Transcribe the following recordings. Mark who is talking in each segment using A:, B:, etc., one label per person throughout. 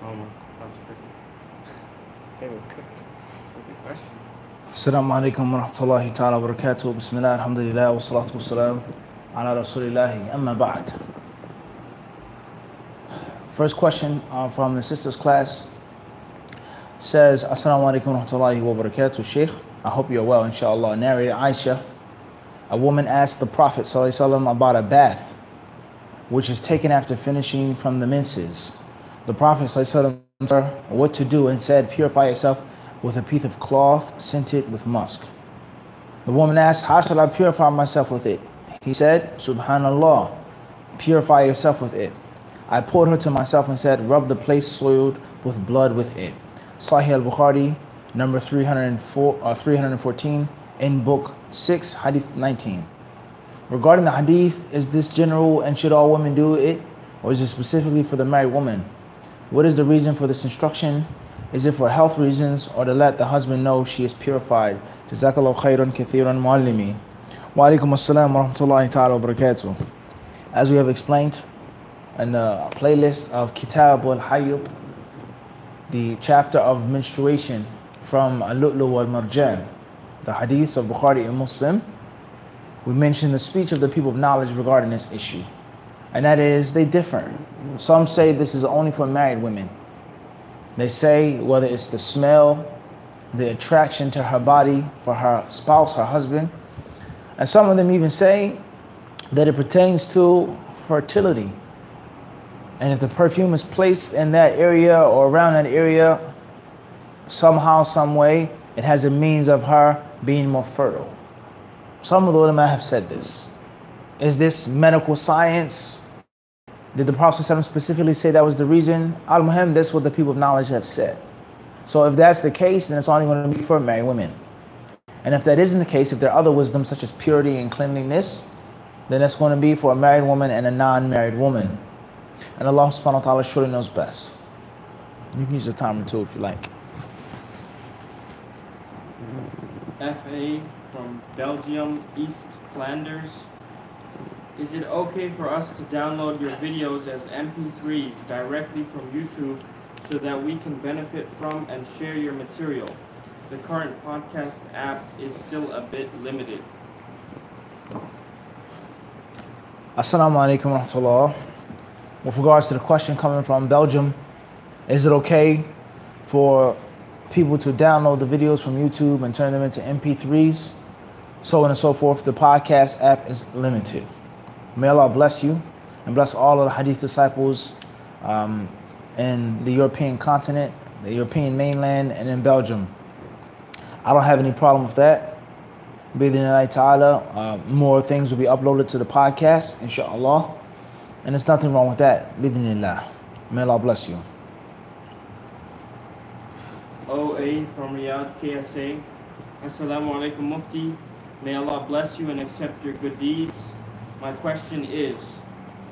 A: Assalamu alaikum wa rahmatullahi ta'ala wa barakatuh. Bismillah, alhamdulillah, wa salatu wa salam ala rasulillahi, amma ba'd. First question from the sisters class says, Assalamu alaikum wa rahmatullahi wa barakatuh, Sheikh. I hope you're well, inshallah. Narrated Aisha, a woman asked the Prophet ﷺ about a bath, which is taken after finishing from the menses. The Prophet ﷺ told her what to do and said, purify yourself with a piece of cloth scented with musk. The woman asked, how shall I purify myself with it? He said, Subhanallah, purify yourself with it. I pulled her to myself and said, rub the place soiled with blood with it. Sahih al-Bukhari, number 314, in book 6, hadith 19. Regarding the hadith, is this general and should all women do it, or is it specifically for the married woman? What is the reason for this instruction? Is it for health reasons or to let the husband know she is purified? Jazakallahu khairan kathiran muallimi. Wa alaikum assalam wa rahmatullahi ta'ala wa barakatuh. As we have explained in the playlist of Kitab al-Hayd, the chapter of menstruation from Al-Lu'lu wal-Marjan, the hadiths of Bukhari and Muslim, we mentioned the speech of the people of knowledge regarding this issue. And that is, they differ. Some say this is only for married women. They say whether it's the smell, the attraction to her body for her spouse, her husband. And some of them even say that it pertains to fertility. And if the perfume is placed in that area or around that area, somehow, some way, it has a means of her being more fertile. Some of the ulama have said this. Is this medical science? Did the Prophet ﷺ specifically say that was the reason? Al-Muhim, that's what the people of knowledge have said. So if that's the case, then it's only going to be for married women. And if that isn't the case, if there are other wisdoms such as purity and cleanliness, then it's going to be for a married woman and a non-married woman. And Allah subhanahu wa ta'ala surely knows best. You can use the timer too if you like.
B: FA from Belgium, East Flanders. Is it okay for us to download your videos as MP3s directly from YouTube so that we can benefit from and share your material? The current podcast app is still a bit limited.
A: Assalamu alaikum wa rahmatullah. With regards to the question coming from Belgium, is it okay for people to download the videos from YouTube and turn them into MP3s? So on and so forth. The podcast app is limited. May Allah bless you and bless all of the hadith disciples in the European continent, the European mainland, and in Belgium. I don't have any problem with that. Bi-idhnillahi ta'ala, more things will be uploaded to the podcast, inshallah. And there's nothing wrong with that. Bi-idhnillah. May Allah bless you.
B: OA from Riyadh, KSA. Assalamu alaikum Mufti. May Allah bless you and accept your good deeds. My question is,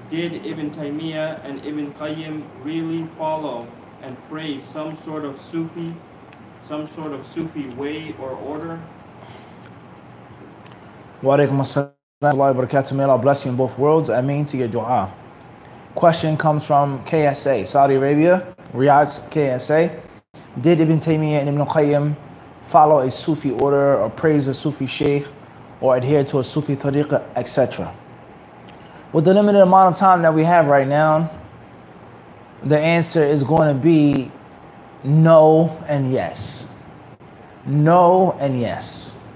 B: did Ibn Taymiyyah and Ibn Qayyim really follow and praise some sort of Sufi way or order?
A: Wa alaikum assalam wa barakatuh. May Allah bless you in both worlds. Ameen to your dua. Question comes from KSA, Saudi Arabia, Riyadh, KSA. Did Ibn Taymiyyah and Ibn Qayyim follow a Sufi order or praise a Sufi sheikh or adhere to a Sufi tariqah, etc.? With the limited amount of time that we have right now, the answer is going to be no and yes. No and yes.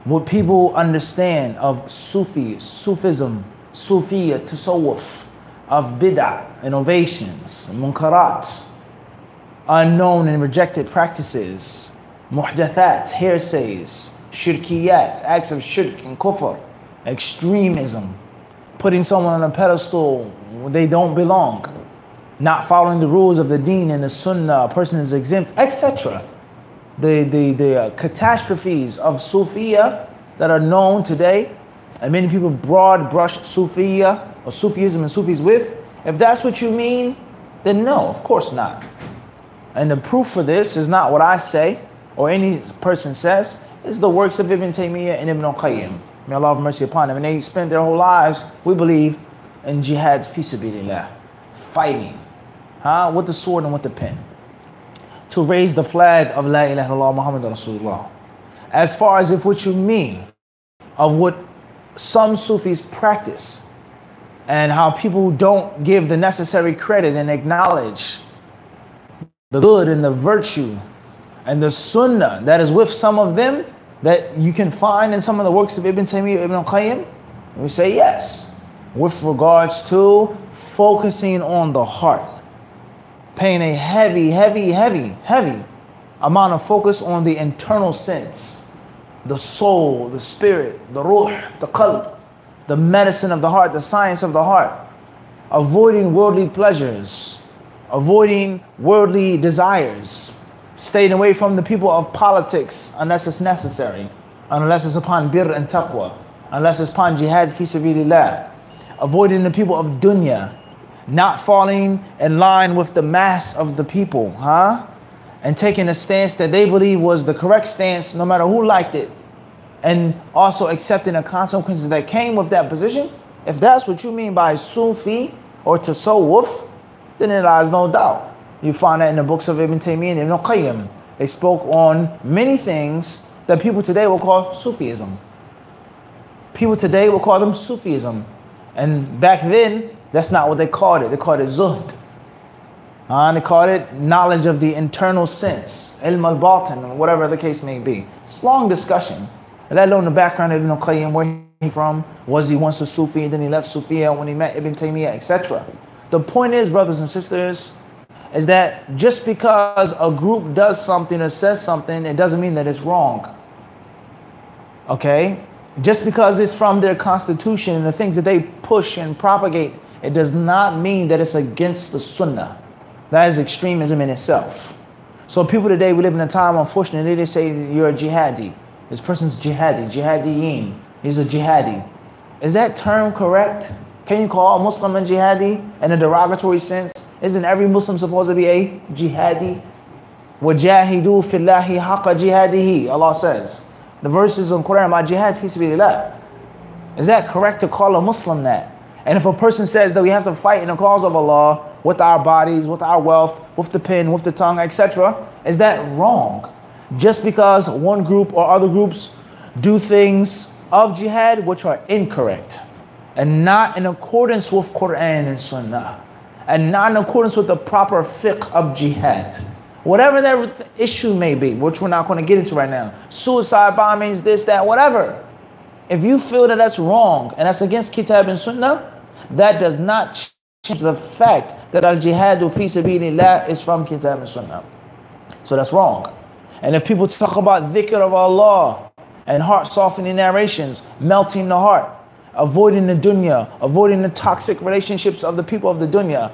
A: What people understand of Sufism, Sufiya, Tasawwuf, of bid'ah, innovations, munkarats, unknown and rejected practices, muhdathat, hearsays, shirkiyat, acts of shirk and kufr, extremism, putting someone on a pedestal where they don't belong, not following the rules of the deen and the sunnah, a person is exempt, etc. The catastrophes of Sufiya that are known today, and many people broad brush Sufiya or Sufism and Sufis with, if that's what you mean, then no, of course not. And the proof for this is not what I say or any person says, it's the works of Ibn Taymiyyah and Ibn Qayyim. May Allah have mercy upon them. And they spent their whole lives, we believe, in jihad fi sabilillah, fighting with the sword and with the pen, to raise the flag of La ilaha illallah Muhammad Rasulullah. As far as if what you mean of what some Sufis practice and how people don't give the necessary credit and acknowledge the good and the virtue and the sunnah that is with some of them that you can find in some of the works of Ibn Taymiyyah, Ibn Qayyim, we say yes, with regards to focusing on the heart, paying a heavy amount of focus on the internal sense, the soul, the spirit, the ruh, the qalb, the medicine of the heart, the science of the heart, avoiding worldly pleasures, avoiding worldly desires, staying away from the people of politics unless it's necessary, unless it's upon birr and taqwa, unless it's upon jihad fi sabilillah, avoiding the people of dunya, not falling in line with the mass of the people, and taking a stance that they believe was the correct stance no matter who liked it, and also accepting the consequences that came with that position. If that's what you mean by Sufi or Tasawwuf, then there lies no doubt. You find that in the books of Ibn Taymiyyah and Ibn Qayyim. They spoke on many things that people today will call Sufism. People today will call them Sufism. And back then, that's not what they called it. They called it Zuhd. And they called it knowledge of the internal sense, ilm al-batin, or whatever the case may be. It's a long discussion. Let alone the background of Ibn Qayyim, where he from, was he once a Sufi, and then he left Sufiya when he met Ibn Taymiyyah, etc. The point is, brothers and sisters, is that just because a group does something or says something, it doesn't mean that it's wrong. Okay? Just because it's from their constitution and the things that they push and propagate, it does not mean that it's against the sunnah. That is extremism in itself. So people today, we live in a time, unfortunately, they say you're a jihadi. This person's jihadi, jihadiyin. He's a jihadi. Is that term correct? Can you call a Muslim a jihadi in a derogatory sense? Isn't every Muslim supposed to be a jihadi? وَجَاهِدُوا فِي اللَّهِ حَقَّ جِهَادِهِ, Allah says. The verses in Quran about jihad fi sabilillah. Is that correct to call a Muslim that? And if a person says that we have to fight in the cause of Allah with our bodies, with our wealth, with the pen, with the tongue, etc., is that wrong? Just because one group or other groups do things of jihad which are incorrect and not in accordance with Quran and Sunnah, and not in accordance with the proper fiqh of jihad. Whatever that issue may be, which we're not going to get into right now. Suicide bombings, this, that, whatever. If you feel that that's wrong and that's against Kitab and Sunnah, that does not change the fact that al-jihadu fi sabilillah is from Kitab and Sunnah. So that's wrong. And if people talk about dhikr of Allah and heart-softening narrations, melting the heart, avoiding the dunya, avoiding the toxic relationships of the people of the dunya,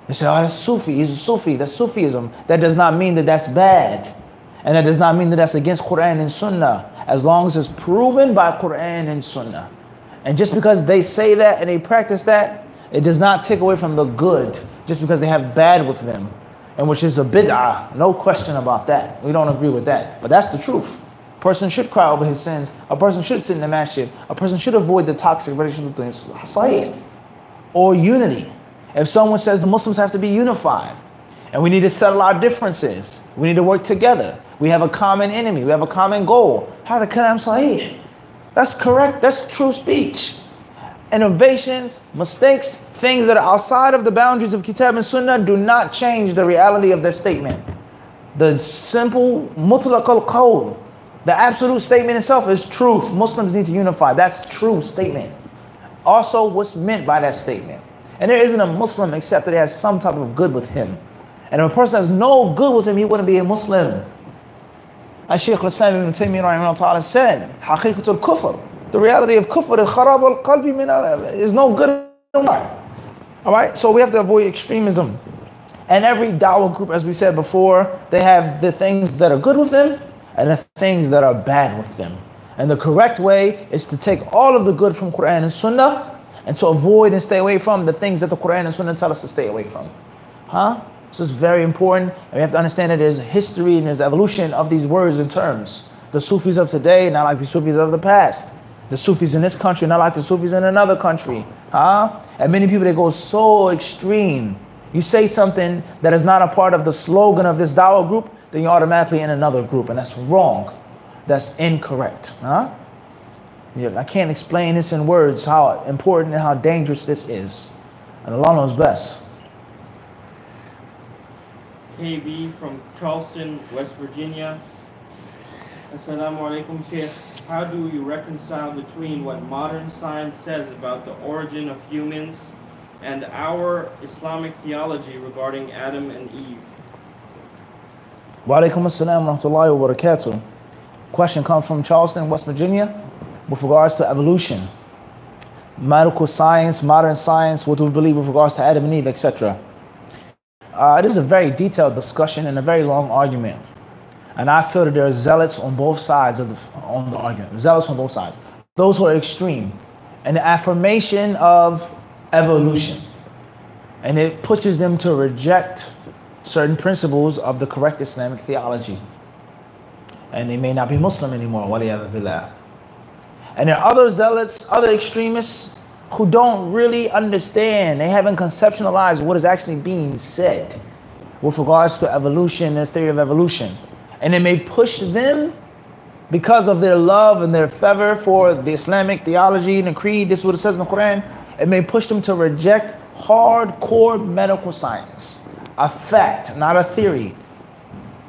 A: they say, oh, that's Sufi, he's a Sufi, that's Sufism. That does not mean that that's bad. And that does not mean that that's against Quran and Sunnah, as long as it's proven by Quran and Sunnah. And just because they say that and they practice that, it does not take away from the good, just because they have bad with them, and which is a bid'ah, no question about that. We don't agree with that, but that's the truth. A person should cry over his sins. A person should sit in the masjid. A person should avoid the toxic relationship with Sahih or unity. If someone says the Muslims have to be unified and we need to settle our differences, we need to work together, we have a common enemy, we have a common goal, have the kalam sahih. That's correct, that's true speech. Innovations, mistakes, things that are outside of the boundaries of Kitab and Sunnah do not change the reality of their statement. The simple mutlaq al-qawl, the absolute statement itself is truth. Muslims need to unify. That's true statement. Also, what's meant by that statement. And there isn't a Muslim except that he has some type of good with him. And if a person has no good with him, he wouldn't be a Muslim. As Shaykh al-Islam ibn Taymiyyah said, حقيقة الكفر, the reality of kufr is kharab al-qalbi min is no good in the heart. All right, so we have to avoid extremism. And every dawah group, as we said before, they have the things that are good with them and the things that are bad with them. And the correct way is to take all of the good from Quran and Sunnah and to avoid and stay away from the things that the Quran and Sunnah tell us to stay away from. So it's very important. And we have to understand that there's history and there's evolution of these words and terms. The Sufis of today, not like the Sufis of the past. The Sufis in this country, not like the Sufis in another country. And many people, they go so extreme You say something that is not a part of the slogan of this dawah group, then you're automatically in another group, and that's wrong. That's incorrect. Huh? Yeah, I can't explain this in words, how important and how dangerous this is. And Allah knows best.
B: KB from Charleston, West Virginia. Assalamu alaikum, Sheikh. How do you reconcile between what modern science says about the origin of humans and our Islamic theology regarding Adam and Eve?
A: Wa alaikum assalam wa rahmatullahi wa barakatuh. Question comes from Charleston, West Virginia, with regards to evolution, medical science, modern science, what do we believe with regards to Adam and Eve, etc. This is a very detailed discussion and a very long argument. And I feel that there are zealots on both sides of the argument. Zealots on both sides. Those who are extreme. And the affirmation of evolution. And it pushes them to reject certain principles of the correct Islamic theology. And they may not be Muslim anymore. Waliyadhu billah. And there are other zealots, other extremists who don't really understand. They haven't conceptualized what is actually being said with regards to evolution and the theory of evolution. And it may push them, because of their love and their fervor for the Islamic theology and the creed, this is what it says in the Quran, it may push them to reject hardcore medical science. A fact, not a theory.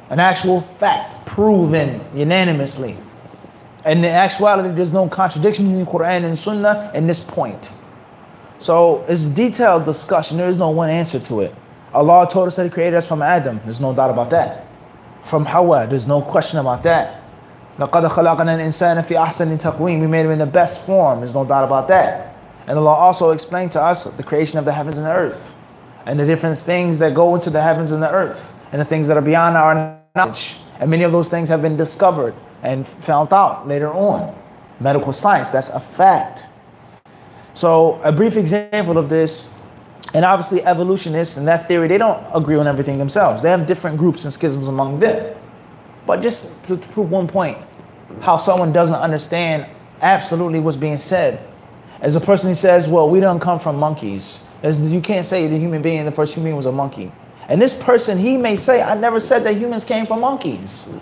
A: An actual fact, proven unanimously. And in actuality, there's no contradiction between the Quran and Sunnah in this point. So it's detailed discussion. There is no one answer to it. Allah told us that He created us from Adam. There's no doubt about that. From Hawa, there's no question about that. لَقَدْ خَلَقْنَا الْإِنسَانَ فِي أَحْسَنِ تَقْوِيمٍ. We made him in the best form. There's no doubt about that. And Allah also explained to us the creation of the heavens and the earth, and the different things that go into the heavens and the earth, and the things that are beyond our knowledge. And many of those things have been discovered and found out later on. Medical science, that's a fact. So a brief example of this, and obviously evolutionists and that theory, they don't agree on everything themselves. They have different groups and schisms among them. But just to prove one point, how someone doesn't understand absolutely what's being said. As a person who says, well, we don't come from monkeys. You can't say the human being, the first human being was a monkey. And this person, he may say, I never said that humans came from monkeys.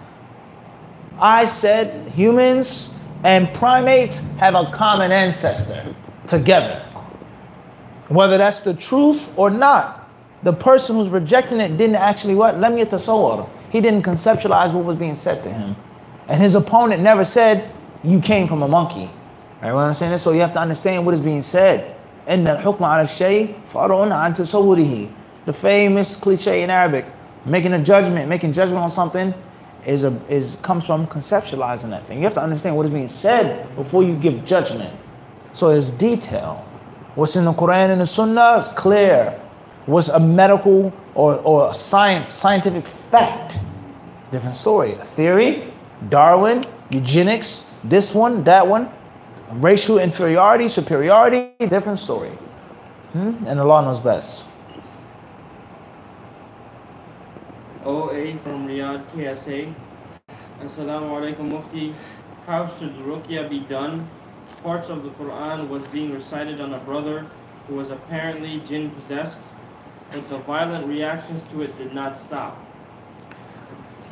A: I said humans and primates have a common ancestor together. Whether that's the truth or not, the person who's rejecting it didn't actually what? Lam yatasawwar. He didn't conceptualize what was being said to him. And his opponent never said, you came from a monkey. Right, what I'm saying is, so you have to understand what is being said. إِنَّ الْحُكْمَ عَلَى الشَّيْءِ فَرْعٌ عَنْ تَصَوُّرِهِ. The famous cliche in Arabic, making judgment on something comes from conceptualizing that thing. You have to understand what is being said before you give judgment. So there's detail. What's in the Quran and the Sunnah is clear. What's a medical or a scientific fact? Different story. A theory, Darwin, eugenics, this one, that one, racial inferiority, superiority, different story. And Allah knows best.
B: OA from Riyadh, KSA. Assalamu alaikum, Mufti. How should Ruqyah be done? Parts of the Quran was being recited on a brother who was apparently jinn possessed, but the violent reactions to it did not stop.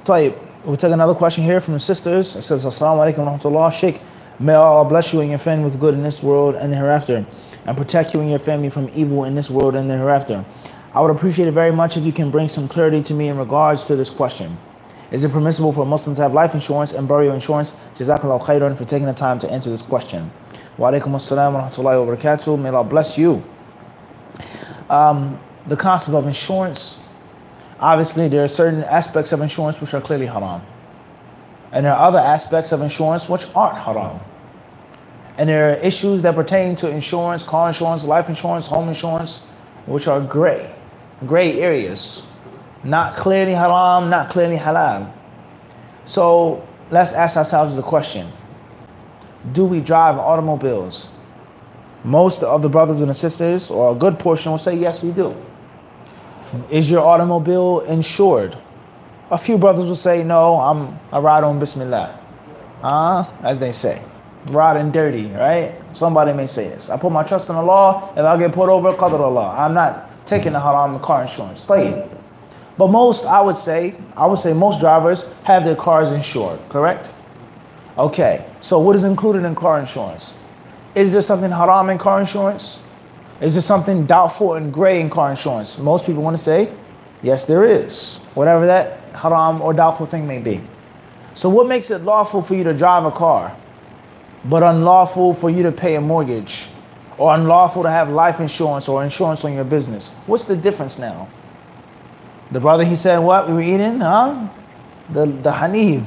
A: Tayyib, we'll take another question here from the sisters. It says, Assalamu alaikum wa rahmatullah. Sheikh, may Allah bless you and your family with good in this world and the hereafter, and protect you and your family from evil in this world and the hereafter. I would appreciate it very much if you can bring some clarity to me in regards to this question. Is it permissible for Muslims to have life insurance and burial insurance? Jazakallahu khairan for taking the time to answer this question. Wa alaikum assalam wa rahmatullahi wa barakatuh. May Allah bless you. The concept of insurance, obviously there are certain aspects of insurance which are clearly haram. And there are other aspects of insurance which aren't haram. And there are issues that pertain to insurance, car insurance, life insurance, home insurance, which are gray areas. Not clearly haram, not clearly halal. So let's ask ourselves the question. Do we drive automobiles? Most of the brothers and the sisters, or a good portion, will say, yes, we do. Is your automobile insured? A few brothers will say, no, I ride on Bismillah. As they say. Riding dirty, right? Somebody may say this. I put my trust in Allah. If I get pulled over, qadr Allah. I'm not taking the haram car insurance. طيب. But most, I would say most drivers have their cars insured, correct? Okay, so what is included in car insurance? Is there something haram in car insurance? Is there something doubtful and gray in car insurance? Most people want to say, yes, there is. Whatever that haram or doubtful thing may be. So what makes it lawful for you to drive a car, but unlawful for you to pay a mortgage, or unlawful to have life insurance or insurance on your business? What's the difference now? The brother, he said, what? We were eating, huh? The hanif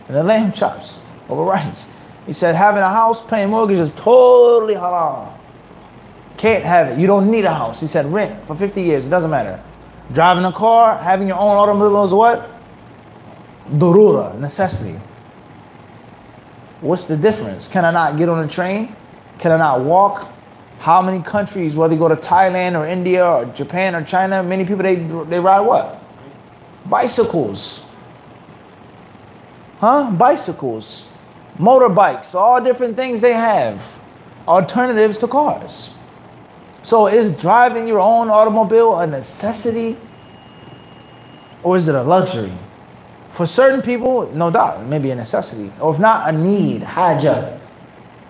A: and the lamb chops over rice. He said, having a house, paying mortgage is totally haram. Can't have it. You don't need a house. He said, rent for 50 years. It doesn't matter. Driving a car, having your own automobile is what? Durura, necessity. What's the difference? Can I not get on a train? Can I not walk? How many countries, whether you go to Thailand or India or Japan or China, many people, they ride what? Bicycles. Huh? Bicycles. Motorbikes. All different things they have. Alternatives to cars. So is driving your own automobile a necessity? Or is it a luxury? For certain people, no doubt, it may be a necessity. Or if not, a need, haja.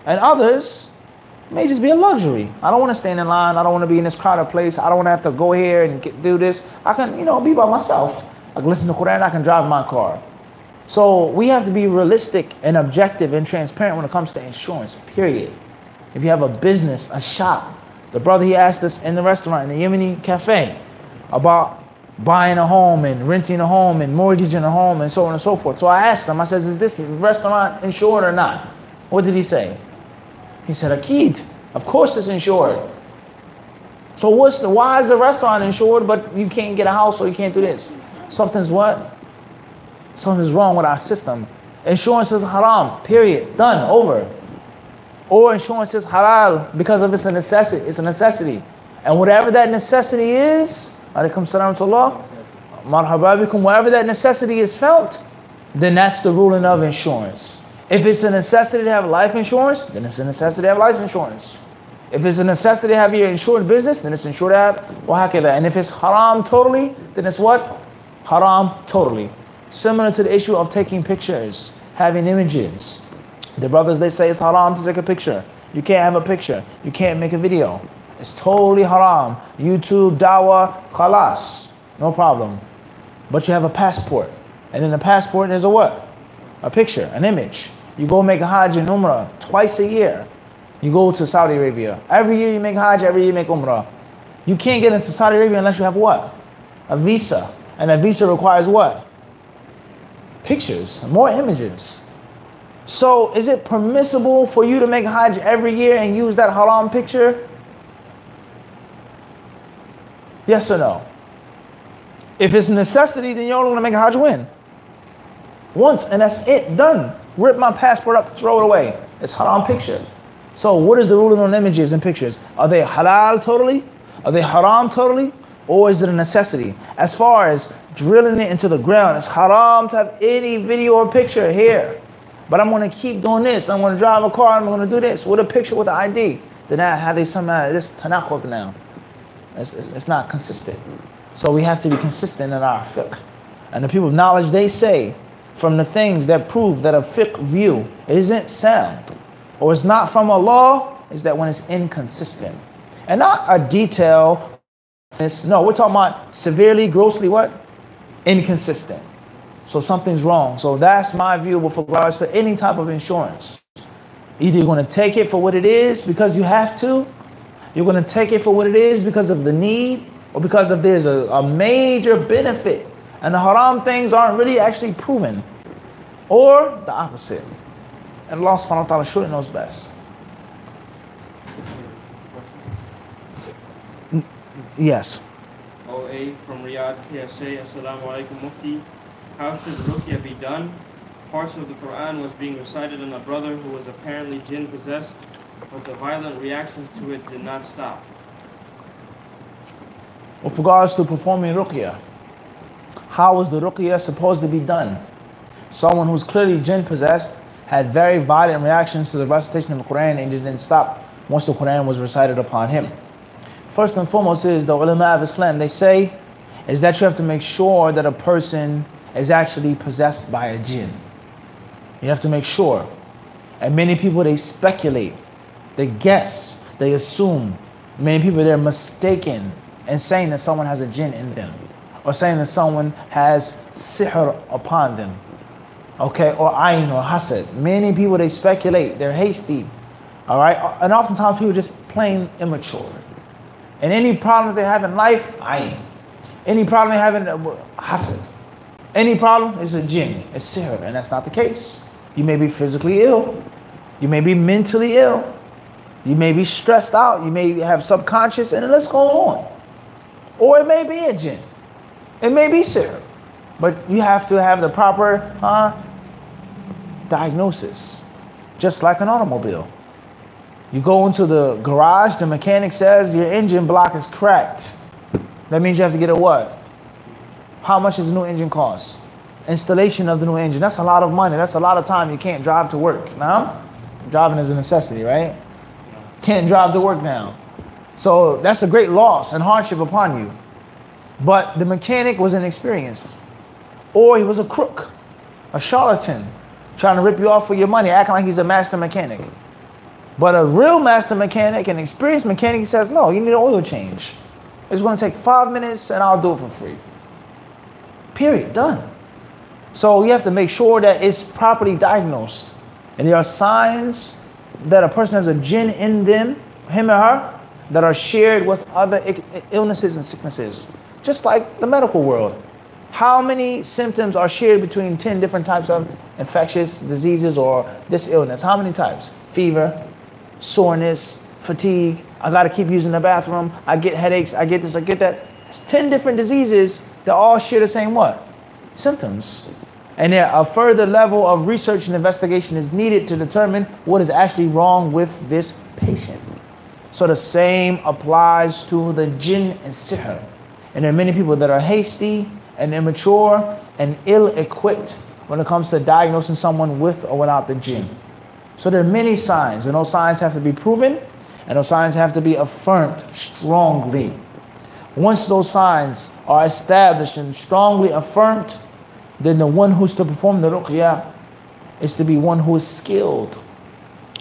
A: And others, it may just be a luxury. I don't want to stand in line. I don't want to be in this crowded place. I don't want to have to go here and do this. I can, be by myself. I can listen to Quran. I can drive my car. So we have to be realistic and objective and transparent when it comes to insurance, period. If you have a business, a shop. The brother, he asked us in the restaurant, in the Yemeni cafe, about buying a home and renting a home and mortgaging a home and so on and so forth. So I asked him, I says, is this restaurant insured or not? What did he say? He said, Akid, of course it's insured. So why is the restaurant insured but you can't get a house or you can't do this? Something's what? Something's wrong with our system. Insurance is haram, period, done, over. Or insurance is halal because of it's a necessity. And whatever that necessity is, alaykum salam to Allah, marhaba bikum, wherever that necessity is felt, then that's the ruling of insurance. If it's a necessity to have life insurance, then it's a necessity to have life insurance. If it's a necessity to have your insured business, then it's insured to have wahakada. And if it's haram totally, then it's what? Haram totally. Similar to the issue of taking pictures, having images. The brothers, they say it's haram to take a picture. You can't have a picture. You can't make a video. It's totally haram. YouTube, Dawah, khalas. No problem. But you have a passport. And in the passport, there's a what? A picture, an image. You go make a hajj and umrah twice a year. You go to Saudi Arabia. Every year you make hajj, every year you make umrah. You can't get into Saudi Arabia unless you have what? A visa. And a visa requires what? Pictures, more images. So is it permissible for you to make hajj every year and use that haram picture? Yes or no? If it's a necessity, then you're only going to make hajj when? Once, and that's it, done. Rip my passport up, throw it away. It's haram picture. So what is the ruling on images and pictures? Are they halal totally? Are they haram totally? Or is it a necessity? As far as drilling it into the ground, it's haram to have any video or picture here. But I'm going to keep doing this. I'm going to drive a car. I'm going to do this with a picture with the ID. Then how they somehow, this tanakhud now. It's not consistent. So we have to be consistent in our fiqh. And the people of knowledge, they say, from the things that prove that a fiqh view isn't sound, or it's not from Allah, is that when it's inconsistent. And not a detail. No, we're talking about severely, grossly what? Inconsistent. So something's wrong. So that's my view with regards to any type of insurance. Either you're going to take it for what it is because you have to, you're going to take it for what it is because of the need, or because of there's a major benefit and the haram things aren't really actually proven, or the opposite. And Allah subhanahu wa ta'ala surely knows best. Yes.
B: OA from Riyadh, KSA. Assalamu alaikum Mufti. How should Ruqyah be done? Parts of the Quran was being recited on a brother who was apparently jinn possessed, but the violent reactions to it did not stop.
A: With regards to performing Ruqyah, how was the Ruqyah supposed to be done? Someone who's clearly jinn possessed had very violent reactions to the recitation of the Quran and it didn't stop once the Quran was recited upon him. first and foremost is the ulama of Islam, they say, is that you have to make sure that a person is actually possessed by a jinn. You have to make sure. And many people, they speculate, they guess, they assume. Many people, they're mistaken in saying that someone has a jinn in them, or saying that someone has sihr upon them, okay, or ayn or hasad. Many people, they speculate, they're hasty, all right? And oftentimes people are just plain immature. And any problem that they have in life, ayn. Any problem they have in hasad. Any problem is a jinn, it's sihr, and that's not the case. You may be physically ill. You may be mentally ill. You may be stressed out. You may have subconscious, and the list goes on. Or it may be a jinn. It may be sihr. But you have to have the proper diagnosis. Just like an automobile. You go into the garage, the mechanic says your engine block is cracked. That means you have to get a what? How much does the new engine cost? Installation of the new engine. That's a lot of money. That's a lot of time you can't drive to work. Now, driving is a necessity, right? Can't drive to work now. So that's a great loss and hardship upon you. But the mechanic was inexperienced. Or he was a crook, a charlatan, trying to rip you off for your money, acting like he's a master mechanic. But a real master mechanic, an experienced mechanic, he says, no, you need an oil change. It's going to take 5 minutes and I'll do it for free. Period. Done. So you have to make sure that it's properly diagnosed. And there are signs that a person has a jinn in them, him or her, that are shared with other illnesses and sicknesses. Just like the medical world. How many symptoms are shared between 10 different types of infectious diseases or this illness? How many types? Fever, soreness, fatigue. I got to keep using the bathroom. I get headaches. I get this. I get that. It's 10 different diseases that all share the same what? Symptoms. And there a further level of research and investigation is needed to determine what is actually wrong with this patient. So the same applies to the jinn and sihr. And there are many people that are hasty and immature and ill-equipped when it comes to diagnosing someone with or without the jinn. So there are many signs, and those signs have to be proven, and those signs have to be affirmed strongly. Once those signs are established and strongly affirmed, then the one who's to perform the ruqyah is to be one who is skilled,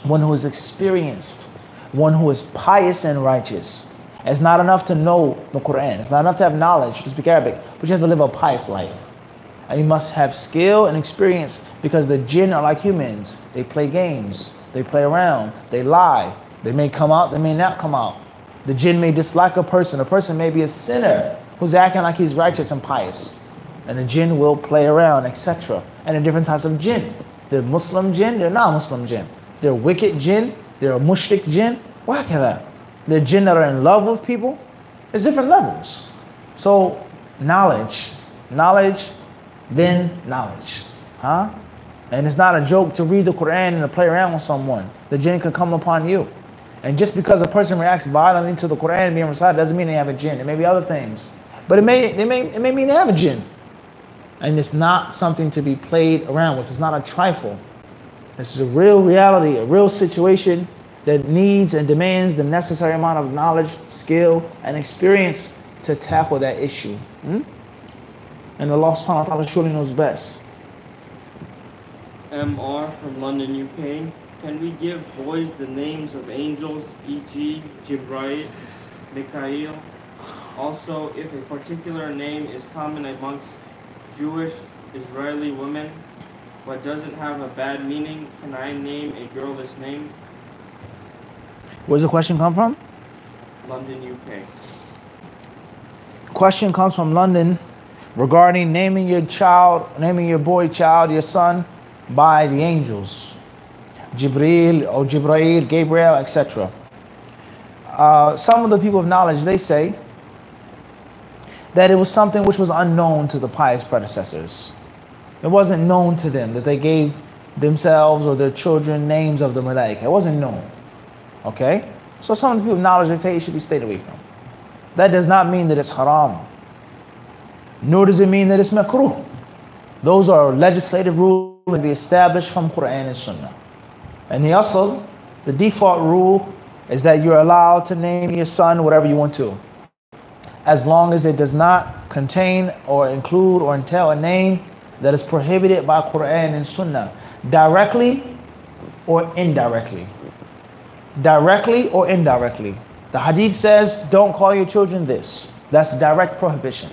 A: one who is experienced, one who is pious and righteous. It's not enough to know the Quran. It's not enough to have knowledge, to speak Arabic, but you have to live a pious life. And you must have skill and experience, because the jinn are like humans. They play games. They play around. They lie. They may come out. They may not come out. The jinn may dislike a person. A person may be a sinner who's acting like he's righteous and pious. And the jinn will play around, etc. And there are different types of jinn. They're Muslim jinn. They're non-Muslim jinn. They're wicked jinn. They're mushrik jinn. Why can that? They're jinn that are in love with people. There's different levels. So knowledge, then knowledge. And it's not a joke to read the Quran and to play around with someone. The jinn can come upon you. And just because a person reacts violently to the Quran being recited doesn't mean they have a jinn. It may be other things. But it may mean they have a jinn. And it's not something to be played around with. It's not a trifle. This is a real reality, a real situation that needs and demands the necessary amount of knowledge, skill, and experience to tackle that issue. And Allah subhanahu wa ta'ala surely knows best.
B: MR from London, UK. Can we give boys the names of angels, e.g. Jibreel, Mikael? Also, if a particular name is common amongst Jewish Israeli women, but doesn't have a bad meaning, can I name a girl this name?
A: Where's the question come from?
B: London, UK.
A: Question comes from London regarding naming your child, naming your boy child, your son, by the angels. Jibreel or Jibreel, Gabriel, etc. Some of the people of knowledge, they say that it was something which was unknown to the pious predecessors. It wasn't known to them that they gave themselves or their children names of the malaika. It wasn't known. Okay? So some of the people of knowledge, they say it should be stayed away from. That does not mean that it's haram. Nor does it mean that it's makruh. Those are legislative rules to be established from Quran and Sunnah. And the asl, the default rule, is that you're allowed to name your son whatever you want to, as long as it does not contain or include or entail a name that is prohibited by Quran and Sunnah, directly or indirectly. Directly or indirectly. The hadith says, don't call your children this. That's direct prohibition.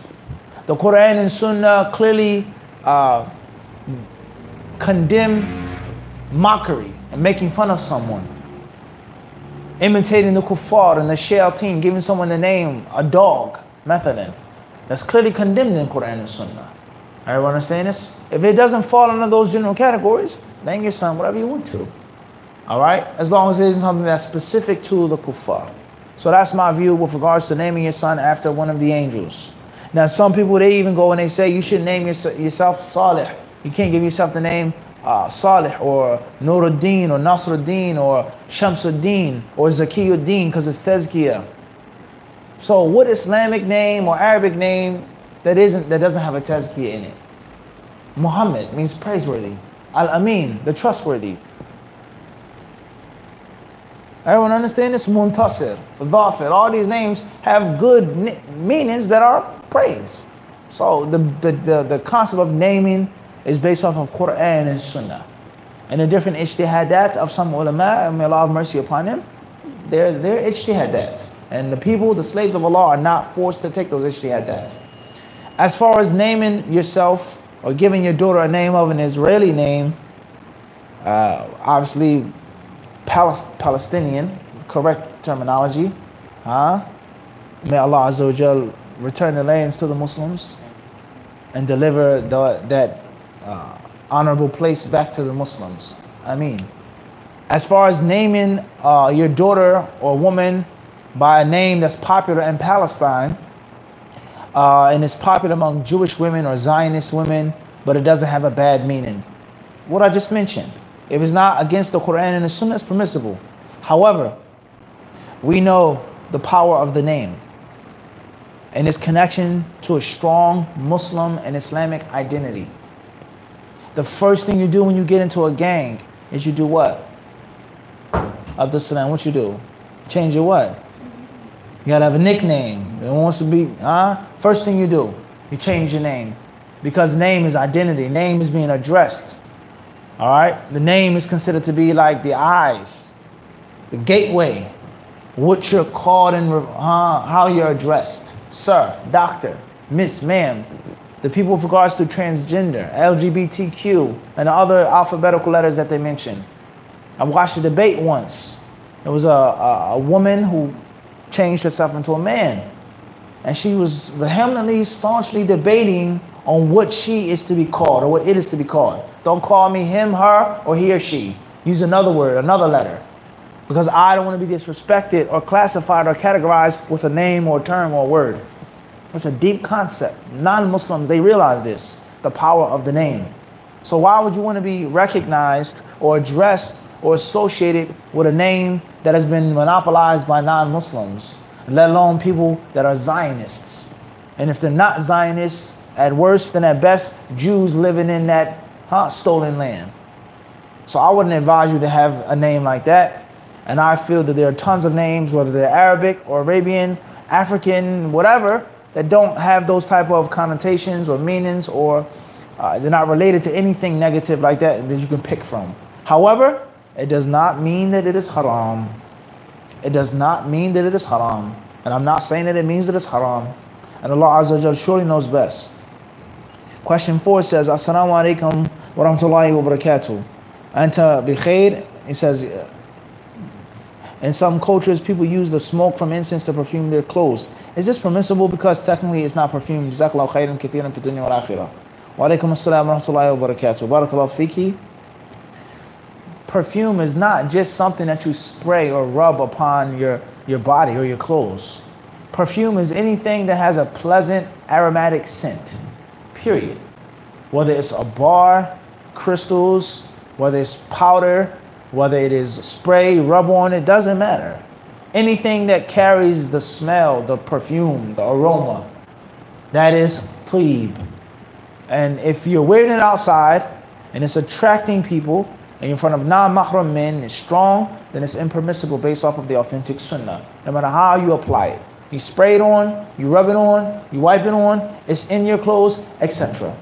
A: The Quran and Sunnah clearly condemn mockery and making fun of someone. Imitating the kuffar and the shayateen, giving someone the name, a dog, mathalan. That's clearly condemned in Quran and Sunnah. Everyone understand this? If it doesn't fall under those general categories, name your son whatever you want to. Alright? As long as it isn't something that's specific to the kuffar. So that's my view with regards to naming your son after one of the angels. Now some people, they even go and they say you should name yourself Salih. You can't give yourself the name Salih or Nuruddin or Nasruddin or Shamsuddin or Zakiyuddin because it's Tazkiyah. So what Islamic name or Arabic name that doesn't have a Tazkiyah in it? Muhammad means praiseworthy. Al-Amin, the trustworthy. Everyone understand this? Muntasir, Dhafir, all these names have good meanings that are praise. So the concept of naming is based off of Quran and Sunnah. And the different ijtihadat of some ulama, and may Allah have mercy upon them, they're ijtihadat. And the people, the slaves of Allah, are not forced to take those ijtihadat. As far as naming yourself or giving your daughter a name of an Israeli name, obviously Palestinian, correct terminology. May Allah Azza wa Jal return the lands to the Muslims and deliver that honorable place back to the Muslims. Ameen. As far as naming your daughter or woman by a name that's popular in Palestine, and it's popular among Jewish women or Zionist women, but it doesn't have a bad meaning. What I just mentioned. If it's not against the Quran and the Sunnah, it's permissible. However, we know the power of the name and its connection to a strong Muslim and Islamic identity. The first thing you do when you get into a gang is you do what? Abdul Salam, what you do? Change your what? You gotta have a nickname. It wants to be, First thing you do, you change your name. Because name is identity. Name is being addressed. All right? The name is considered to be like the eyes, the gateway, what you're called and how you're addressed. Sir, doctor, miss, ma'am. The people with regards to transgender, LGBTQ, and the other alphabetical letters that they mentioned. I watched a debate once. There was a woman who changed herself into a man. And she was vehemently, staunchly debating on what she is to be called or what it is to be called. Don't call me him, her, or he or she. Use another word, another letter. Because I don't want to be disrespected or classified or categorized with a name or a term or a word. It's a deep concept. Non-Muslims, they realize this, the power of the name. So why would you want to be recognized or addressed or associated with a name that has been monopolized by non-Muslims, let alone people that are Zionists? And if they're not Zionists, at worst and at best, Jews living in that stolen land. So I wouldn't advise you to have a name like that. And I feel that there are tons of names, whether they're Arabic or Arabian, African, whatever, that don't have those type of connotations or meanings, or they're not related to anything negative like that you can pick from. However, it does not mean that it is haram. It does not mean that it is haram. And I'm not saying that it means that it's haram. And Allah Azza wa Jal surely knows best. Question 4 says, Assalamu alaikum wa rahmatullahi wa barakatuh. Anta bi khair. It says, in some cultures, people use the smoke from incense to perfume their clothes. Is this permissible? Because technically it's not perfume. Jazakallahu khairan kathiran fi dunya wal akhirah. Wa alaikum assalam wa rahmatullahi wa barakatuh. Barakallahu fiki. Perfume is not just something that you spray or rub upon your body or your clothes. Perfume is anything that has a pleasant aromatic scent. Period. Whether it's a bar, crystals, whether it's powder, whether it is spray, rub on, it doesn't matter. Anything that carries the smell, the perfume, the aroma, that is tayyib. And if you're wearing it outside and it's attracting people and in front of non-mahram men is strong, then it's impermissible based off of the authentic sunnah, no matter how you apply it. You spray it on, you rub it on, you wipe it on, it's in your clothes, etc.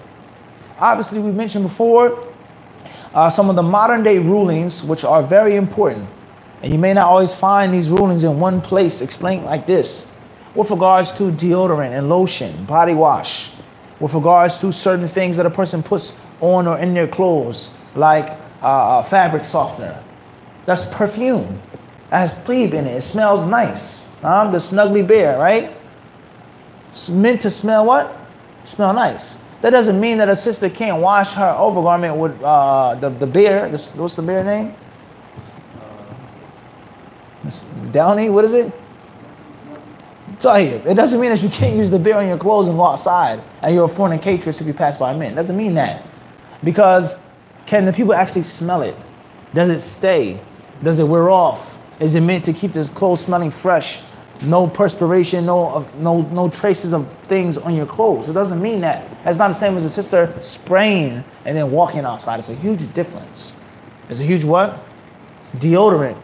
A: Obviously, we mentioned before some of the modern day rulings, which are very important. And you may not always find these rulings in one place explained like this. With regards to deodorant and lotion, body wash, with regards to certain things that a person puts on or in their clothes, like fabric softener. That's perfume. It has thyb in it. It smells nice. The Snuggly Bear, right? It's meant to smell what? Smell nice. That doesn't mean that a sister can't wash her overgarment with the bear. What's the bear name? Downy, what is it? Tayyib. It doesn't mean that you can't use the bear on your clothes and go outside and you're a fornicatress if you pass by men. It doesn't mean that. Because can the people actually smell it? Does it stay? Does it wear off? Is it meant to keep this clothes smelling fresh? No perspiration, no traces of things on your clothes. It doesn't mean that. That's not the same as a sister spraying and then walking outside. It's a huge difference. It's a huge what? Deodorant.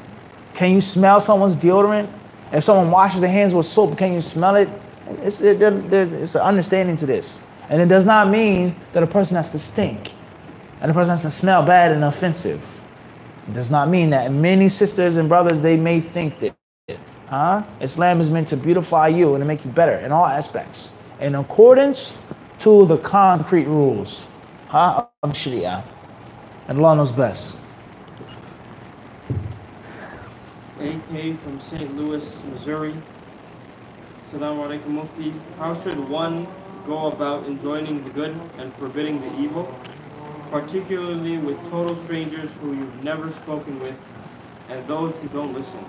A: Can you smell someone's deodorant? If someone washes their hands with soap, can you smell it? It's an understanding to this. And it does not mean that a person has to stink and a person has to smell bad and offensive. It does not mean that. And many sisters and brothers, they may think that. Islam is meant to beautify you and to make you better in all aspects, in accordance to the concrete rules of Sharia. And Allah knows best.
B: AK from St. Louis, Missouri. Assalamu alaikum Mufti. How should one go about enjoining the good and forbidding the evil, particularly with total strangers who you've never spoken with and those who don't listen?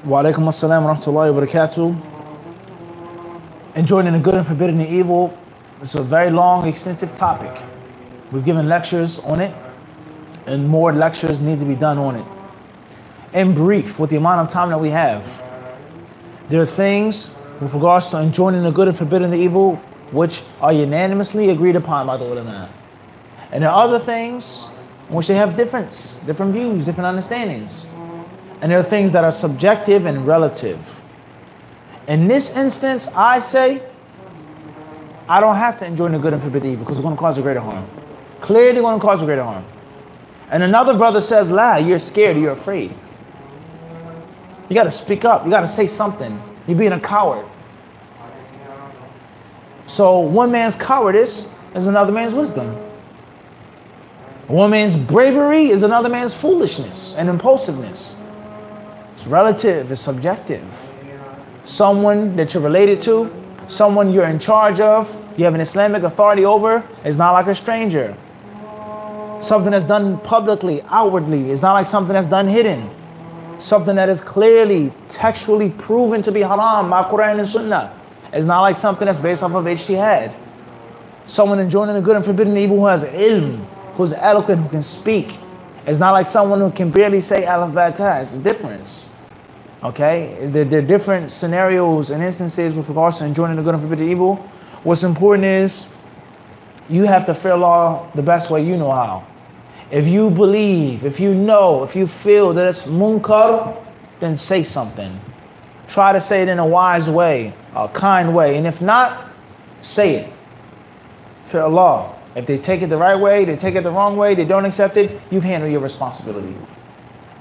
A: Wa alaikum assalam wa rahmatullahi wa barakatuh. Enjoining the good and forbidding the evil. It's a very long, extensive topic. We've given lectures on it, and more lectures need to be done on it. In brief, with the amount of time that we have, there are things with regards to enjoining the good and forbidding the evil which are unanimously agreed upon by the ulama. And there are other things in which they have different views, different understandings. And there are things that are subjective and relative. In this instance, I say, I don't have to enjoin the good and forbid the evil because it's going to cause a greater harm. Clearly going to cause a greater harm. And another brother says, la, you're scared, you're afraid. You got to speak up. You got to say something. You're being a coward. So one man's cowardice is another man's wisdom. One man's bravery is another man's foolishness and impulsiveness. It's relative, it's subjective. Someone that you're related to, someone you're in charge of, you have an Islamic authority over, is not like a stranger. Something that's done publicly, outwardly, is not like something that's done hidden. Something that is clearly, textually proven to be haram by Quran and Sunnah. It's not like something that's based off of ijtihad. Someone enjoining the good and forbidding the evil who has ilm, who's eloquent, who can speak. It's not like someone who can barely say alif ba ta. It's a difference. Okay? There are different scenarios and instances with regards to enjoining the good and forbidding the evil. What's important is you have to fear Allah the best way you know how. If you believe, if you know, if you feel that it's munkar, then say something. Try to say it in a wise way, a kind way. And if not, say it. Fear Allah. If they take it the right way, they take it the wrong way, they don't accept it, you've handled your responsibility.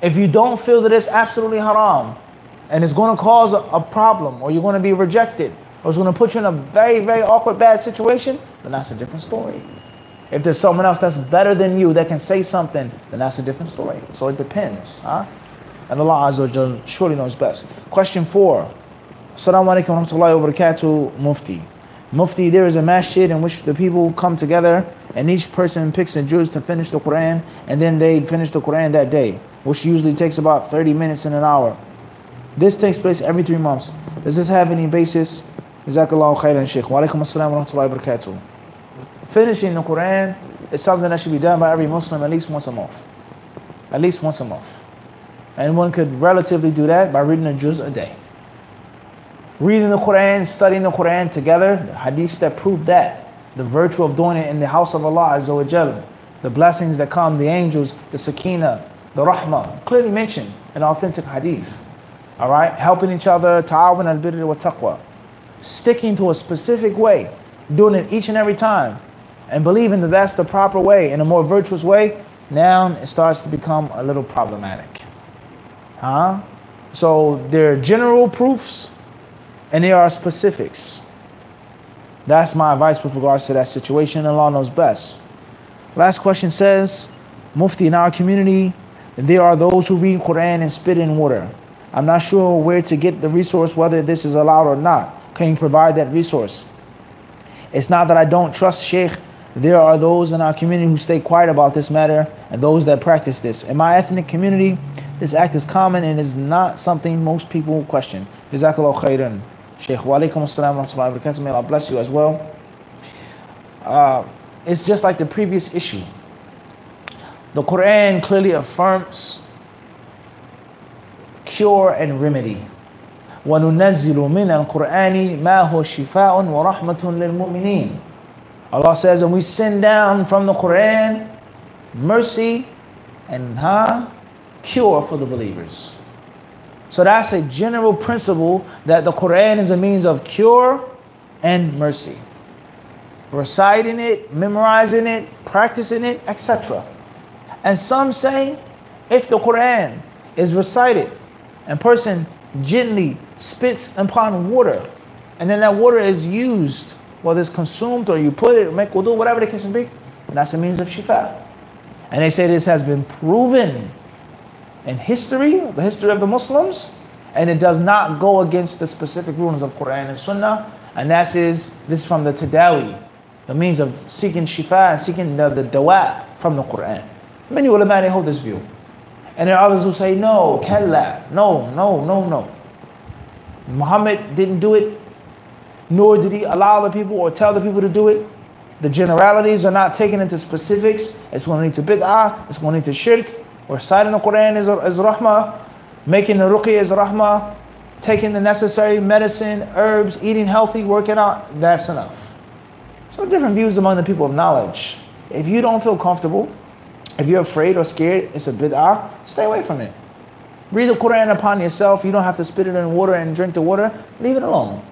A: If you don't feel that it's absolutely haram, and it's going to cause a problem, or you're going to be rejected, or it's going to put you in a very, very awkward, bad situation, then that's a different story. If there's someone else that's better than you that can say something, then that's a different story. So it depends. And Allah Azza wa Jal surely knows best. Question 4. Assalamu alaikum wa rahmatullahi wa barakatuh, Mufti. Mufti, there is a masjid in which the people come together and each person picks a juz to finish the Quran, and then they finish the Quran that day, which usually takes about 30 minutes and an hour. This takes place every 3 months. Does this have any basis? Jazakallahu khairan, Shaykh. Wa alaikum assalam wa rahmatullahi wa barakatuh. Finishing the Quran is something that should be done by every Muslim at least once a month. At least once a month. And one could relatively do that by reading a juz a day. Reading the Quran, studying the Quran together, the hadiths that prove that. The virtue of doing it in the house of Allah Azza wa Jal. The blessings that come, the angels, the sakina, the rahmah, clearly mentioned in authentic hadith. All right? Helping each other, ta'awun al-birri wa taqwa. Sticking to a specific way, doing it each and every time, and believing that that's the proper way, in a more virtuous way, now it starts to become a little problematic. So there are general proofs and there are specifics. That's my advice with regards to that situation. Allah knows best. Last question says, Mufti, in our community, there are those who read Quran and spit in water. I'm not sure where to get the resource, whether this is allowed or not. Can you provide that resource? It's not that I don't trust Sheikh. There are those in our community who stay quiet about this matter and those that practice this. In my ethnic community, this act is common and is not something most people question. Jazakallahu khairan. Sheikh, wa alaikum assalam wa rahmatullahi wa barakatuh. May Allah bless you as well. It's just like the previous issue. The Quran clearly affirms cure and remedy. وَنُنَزِّلُ مِنَ الْقُرْآنِ مَا هُوَ شِفَاءٌ وَرَحْمَةٌ لِلْمُؤْمِنِينَ. Allah says, and we send down from the Quran mercy and cure for the believers. So that's a general principle, that the Quran is a means of cure and mercy. Reciting it, memorizing it, practicing it, etc. And some say, if the Quran is recited and person gently spits upon water, and then that water is used, whether it's consumed or you put it, make wudu, whatever the case may be, and that's a means of shifa. And they say this has been proven in history, the history of the Muslims, and it does not go against the specific rulings of Quran and Sunnah, and this is from the tadawi, the means of seeking shifa and seeking the dawah from the Quran. Many ulama, they hold this view. And there are others who say, no, kalla, no. Muhammad didn't do it, nor did he allow the people or tell the people to do it. The generalities are not taken into specifics. It's going to lead to bid'ah, it's going to lead to shirk. Reciting the Quran is rahmah, making the ruqyah is rahmah, taking the necessary medicine, herbs, eating healthy, working out, that's enough. So different views among the people of knowledge. If you don't feel comfortable, if you're afraid or scared, it's a bid'ah, stay away from it. Read the Quran upon yourself. You don't have to spit it in water and drink the water. Leave it alone.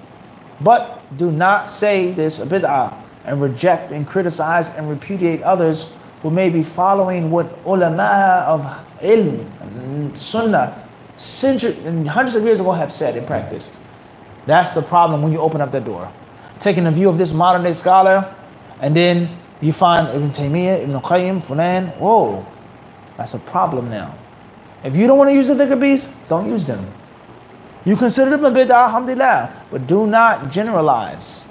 A: But do not say this a bid'ah and reject and criticize and repudiate others who may be following what ulama of ilm and sunnah centuries and hundreds of years ago have said and practiced. That's the problem when you open up that door. Taking a view of this modern day scholar, and then you find Ibn Taymiyyah, Ibn Qayyim, Fulan. Whoa, that's a problem now. If you don't want to use the dhikr beads, don't use them. You consider them a bid'ah, alhamdulillah, but do not generalize.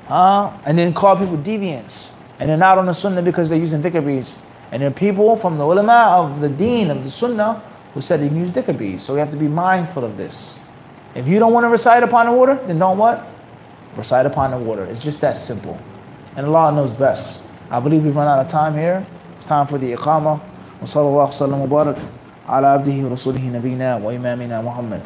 A: And then call people deviants. And they're not on the sunnah because they're using dhikr beads. And there are people from the ulama of the deen, of the sunnah, who said they can use dhikr beads. So we have to be mindful of this. If you don't want to recite upon the water, then don't what? Recite upon the water. It's just that simple. And Allah knows best. I believe we've run out of time here. It's time for the iqamah. Wa sallallahu sallam wa barak ala abdihi wa rasulihi nabina wa imamina Muhammad.